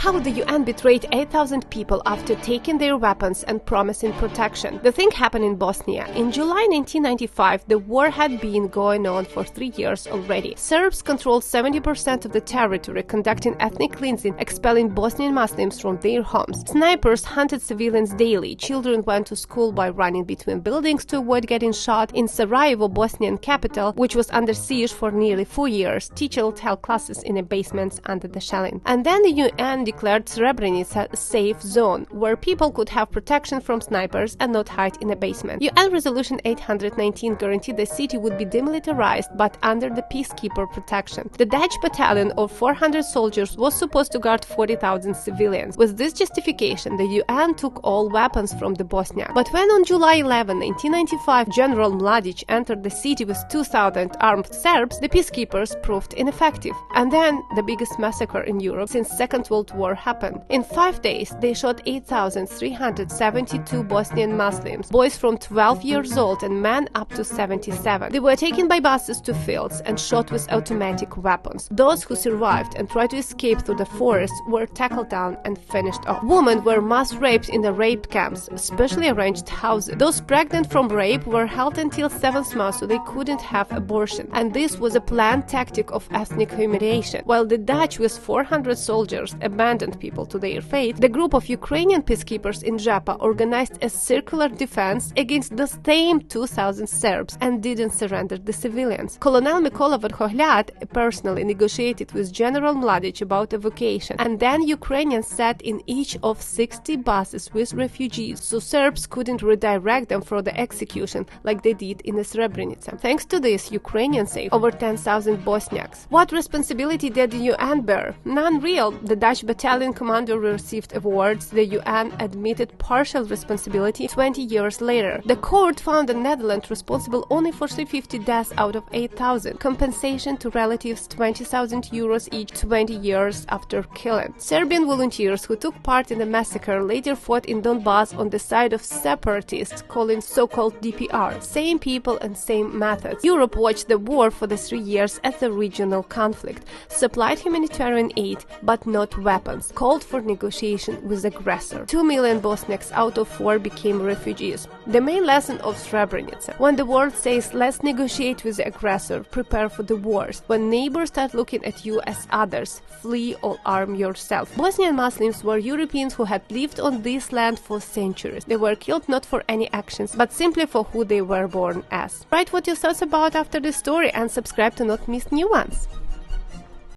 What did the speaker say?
How the UN betrayed 8,000 people after taking their weapons and promising protection. The thing happened in Bosnia. In July 1995, the war had been going on for 3 years already. Serbs controlled 70% of the territory, conducting ethnic cleansing, expelling Bosnian Muslims from their homes. Snipers hunted civilians daily. Children went to school by running between buildings to avoid getting shot. In Sarajevo, Bosnian capital, which was under siege for nearly 4 years, teachers held classes in the basements under the shelling. And then the UN declared Srebrenica a safe zone, where people could have protection from snipers and not hide in a basement. UN Resolution 819 guaranteed the city would be demilitarized, but under the peacekeeper protection. The Dutch battalion of 400 soldiers was supposed to guard 40,000 civilians. With this justification, the UN took all weapons from the Bosnia. But when on July 11, 1995, General Mladic entered the city with 2,000 armed Serbs, the peacekeepers proved ineffective. And then the biggest massacre in Europe since Second World War happened. In 5 days, they shot 8,372 Bosnian Muslims, boys from 12 years old and men up to 77. They were taken by buses to fields and shot with automatic weapons. Those who survived and tried to escape through the forest were tackled down and finished off. Women were mass raped in the rape camps, specially arranged houses. Those pregnant from rape were held until 7th month so they couldn't have abortion. And this was a planned tactic of ethnic humiliation. While the Dutch with 400 soldiers abandoned people to their fate, the group of Ukrainian peacekeepers in Japa organized a circular defense against the same 2,000 Serbs and didn't surrender the civilians. Colonel Mikola Verkhovljat personally negotiated with General Mladic about evacuation, and then Ukrainians sat in each of 60 buses with refugees, so Serbs couldn't redirect them for the execution like they did in Srebrenica. Thanks to this, Ukrainians saved over 10,000 Bosniaks. What responsibility did the UN bear? None real. The Dutch battalion commander received awards. The UN admitted partial responsibility 20 years later. The court found the Netherlands responsible only for 350 deaths out of 8,000. Compensation to relatives 20,000 euros each 20 years after killing. Serbian volunteers who took part in the massacre later fought in Donbass on the side of separatists, calling so-called DPR. Same people and same methods. Europe watched the war for the 3 years as a regional conflict, supplied humanitarian aid but not weapons, called for negotiation with aggressor. 2 million Bosniaks out of 4 became refugees. The main lesson of Srebrenica: when the world says let's negotiate with the aggressor, prepare for the worst. When neighbors start looking at you as others, flee or arm yourself. Bosnian Muslims were Europeans who had lived on this land for centuries. They were killed not for any actions, but simply for who they were born as. Write what your thoughts about after this story and subscribe to not miss new ones.